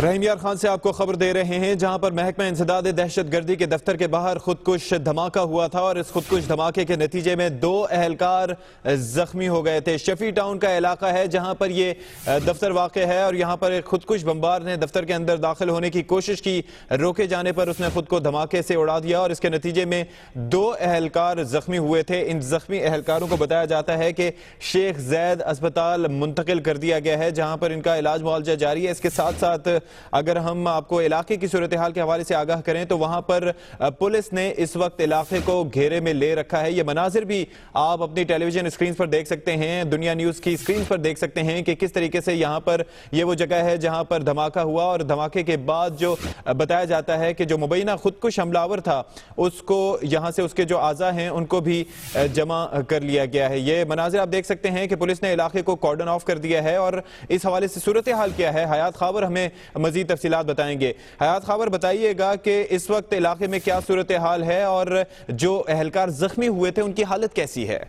رحیم یار خان سے آپ کو خبر دے رہے ہیں جہاں پر محکمہ انسداد دہشت گردی کے دفتر کے باہر خودکش دھماکہ ہوا تھا اور اس خودکش دھماکے کے نتیجے میں 2 اہلکار زخمی ہو گئے تھے۔ شفیع ٹاؤن کا علاقہ ہے جہاں پر یہ دفتر واقع ہے اور یہاں پر ایک خودکش بمبار نے دفتر کے اندر داخل ہونے کی کوشش کی، روکے جانے پر اس نے خود کو دھماکے سے اڑا دیا اور اس کے نتیجے میں 2 اہلکار زخمی ہوئے تھے۔ ان زخمی اہلکاروں کو بتایا جاتا ہے کہ شیخ زید اسپتال منتقل کر دیا گیا ہے جہاں پر ان کا علاج معالجہ جاری ہے۔ اس کے ساتھ ساتھ اگر ہم آپ کو علاقے کی صورتحال کے حوالے سے آگاہ کریں تو وہاں پر پولیس نے اس وقت علاقے کو گھیرے میں لے رکھا ہے۔ یہ مناظر بھی آپ اپنی ٹیلی ویژن اسکرین پر دیکھ سکتے ہیں، دنیا نیوز کی اسکرین پر دیکھ سکتے ہیں کہ کس طریقے سے یہاں پر یہ وہ جگہ ہے جہاں پر دھماکہ ہوا اور دھماکے کے بعد جو بتایا جاتا ہے کہ جو مبینہ خودکش حملہ تھا اس کو یہاں سے اس کے جو اعضاء ہیں ان کو بھی جمع کر لیا گیا ہے۔ یہ مناظر آپ دیکھ سکتے ہیں کہ پولیس نے علاقے کو کارڈن آف کر دیا ہے اور اس حوالے سے صورتحال کیا ہے حیات خاور ہمیں مزید تفصیلات بتائیں گے۔ حیات خاور بتائیے گا کہ اس وقت علاقے میں کیا صورتحال ہے اور جو اہلکار زخمی ہوئے تھے ان کی حالت کیسی ہے؟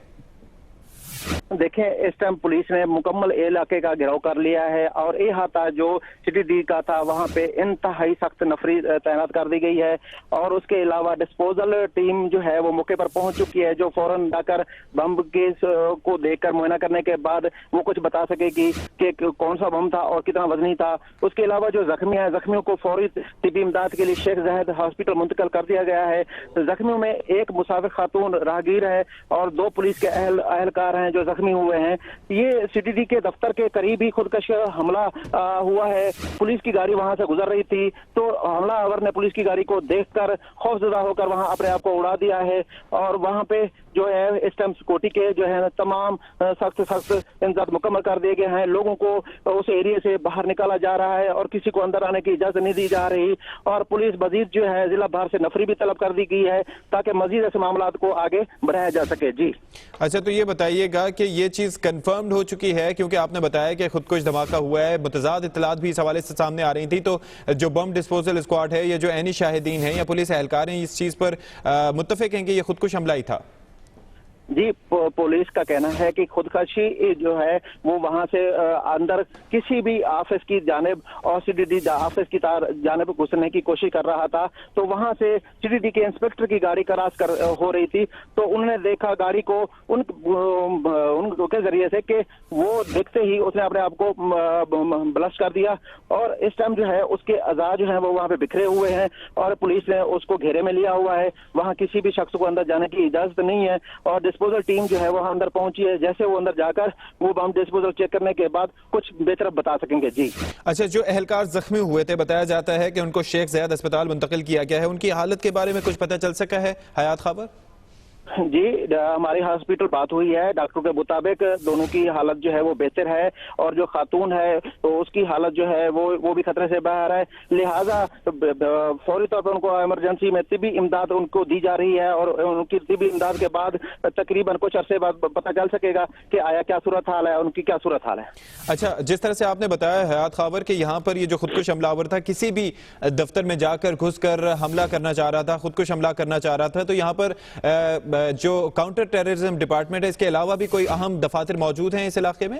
دیکھیں اس ٹائم پولیس نے مکمل علاقے کا گھیراؤ کر لیا ہے اور یہ احاطہ جو سٹی ڈی کا تھا وہاں پہ انتہائی سخت نفری تعینات کر دی گئی ہے اور اس کے علاوہ ڈسپوزل ٹیم جو ہے وہ موقع پر پہنچ چکی ہے جو فوراً جا کر بم کیس کو دیکھ کر معائنہ کرنے کے بعد وہ کچھ بتا سکے گی کہ کون سا بم تھا اور کتنا وزنی تھا۔ اس کے علاوہ جو زخمی ہیں زخمیوں کو فوری طبی امداد کے لیے شیخ زید ہاسپٹل منتقل کر دیا گیا ہے۔ زخمیوں میں ایک مسافر خاتون راہگیر ہے اور 2 پولیس کے اہلکار ہیں جو زخمی ہوئے ہیں۔ یہ سی ڈی کے دفتر کے قریب ہی خودکش حملہ ہوا ہے۔ پولیس کی گاڑی وہاں سے گزر رہی تھی تو حملہ آور نے پولیس کی گاڑی کو دیکھ کر خوفزدہ ہو کر وہاں اپنے آپ کو اڑا دیا ہے اور وہاں پہ جو ہے اس ٹائم سیکورٹی کے جو ہے تمام سخت انتظامات مکمل کر دیے گئے ہیں۔ لوگوں کو اس ایریا سے باہر نکالا جا رہا ہے اور کسی کو اندر آنے کی اجازت نہیں دی جا رہی اور پولیس مزید جو ہے ضلع بھر سے نفری بھی طلب کر دی گئی ہے تاکہ مزید ایسے معاملات کو آگے بڑھایا جا سکے۔ جی اچھا، تو یہ بتائیے گا کہ یہ چیز کنفرمڈ ہو چکی ہے کیونکہ آپ نے بتایا کہ خودکش دھماکہ ہوا ہے، متضاد اطلاعات بھی اس حوالے سے سامنے آ رہی تھی، تو جو بم ڈسپوزل اسکواڈ ہے یا جو عینی شاہدین ہیں یا پولیس اہلکار ہیں اس چیز پر متفق ہیں کہ یہ خودکش حملہ ہی تھا؟ جی پولیس کا کہنا ہے کہ خودکشی جو ہے وہ وہاں سے اندر کسی بھی آفس کی جانب اور سی ڈی آفس کی جانب گھسنے کی کوشش کر رہا تھا تو وہاں سے سی ڈی کے انسپیکٹر کی گاڑی کراس ہو رہی تھی تو انہوں نے دیکھا گاڑی کو ان کے ذریعے سے کہ وہ دیکھتے ہی اس نے اپنے آپ کو بلسٹ کر دیا اور اس ٹائم جو ہے اس کے اعضاء جو ہیں وہ وہاں پہ بکھرے ہوئے ہیں اور پولیس نے اس کو گھیرے میں لیا ہوا ہے۔ وہاں کسی بھی شخص کو اندر جانے کی اجازت نہیں ہے اور ڈسپوزل ٹیم جو ہے وہ اندر پہنچی ہے، جیسے وہ اندر جا کر وہ بم ڈسپوزل چیک کرنے کے بعد کچھ بہتر بتا سکیں گے۔ جی اچھا، جو اہلکار زخمی ہوئے تھے بتایا جاتا ہے کہ ان کو شیخ زید اسپتال منتقل کیا گیا ہے، ان کی حالت کے بارے میں کچھ پتہ چل سکا ہے حیات خاور؟ جی ہماری ہاسپٹل بات ہوئی ہے، ڈاکٹر کے مطابق دونوں کی حالت جو ہے وہ بہتر ہے اور جو خاتون ہے تو اس کی حالت جو ہے وہ بھی خطرے سے باہر ہے، لہٰذا فوری طور پر ان کو ایمرجنسی میں طبی امداد ان کو دی جا رہی ہے اور ان کی طبی امداد کے بعد تقریباً کچھ عرصے بعد پتہ چل سکے گا کہ آیا کیا صورتحال ہے، ان کی کیا صورتحال ہے۔ اچھا، جس طرح سے آپ نے بتایا حیات خاور کہ یہاں پر یہ جو خودکش حملہ آور تھا کسی بھی دفتر میں جا کر گھس کر حملہ کرنا چاہ رہا تھا، خودکش حملہ کرنا چاہ رہا تھا، تو یہاں پر جو کاؤنٹر ٹیررزم ڈپارٹمنٹ ہے اس کے علاوہ بھی کوئی اہم دفاتر موجود ہیں اس علاقے میں؟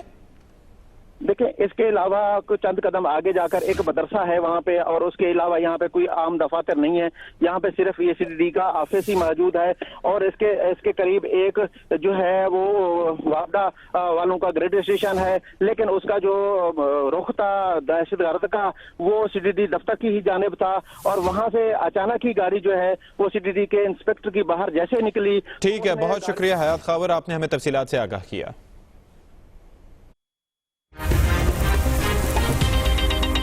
دیکھیں اس کے علاوہ چند قدم آگے جا کر ایک مدرسہ ہے وہاں پہ اور اس کے علاوہ یہاں پہ کوئی عام دفاتر نہیں ہے، یہاں پہ صرف یہ سی ڈی کا آفس ہی موجود ہے اور اس کے قریب ایک جو ہے وہ وابڈا والوں کا گریڈ اسٹیشن ہے، لیکن اس کا جو رخ تھا دہشت گرد کا وہ سی ڈی دفتر کی ہی جانب تھا اور وہاں سے اچانک ہی گاڑی جو ہے وہ سی ڈی کے انسپیکٹر کی باہر جیسے نکلی۔ ٹھیک ہے، بہت شکریہ حیات خاور، آپ نے ہمیں تفصیلات سے آگاہ کیا۔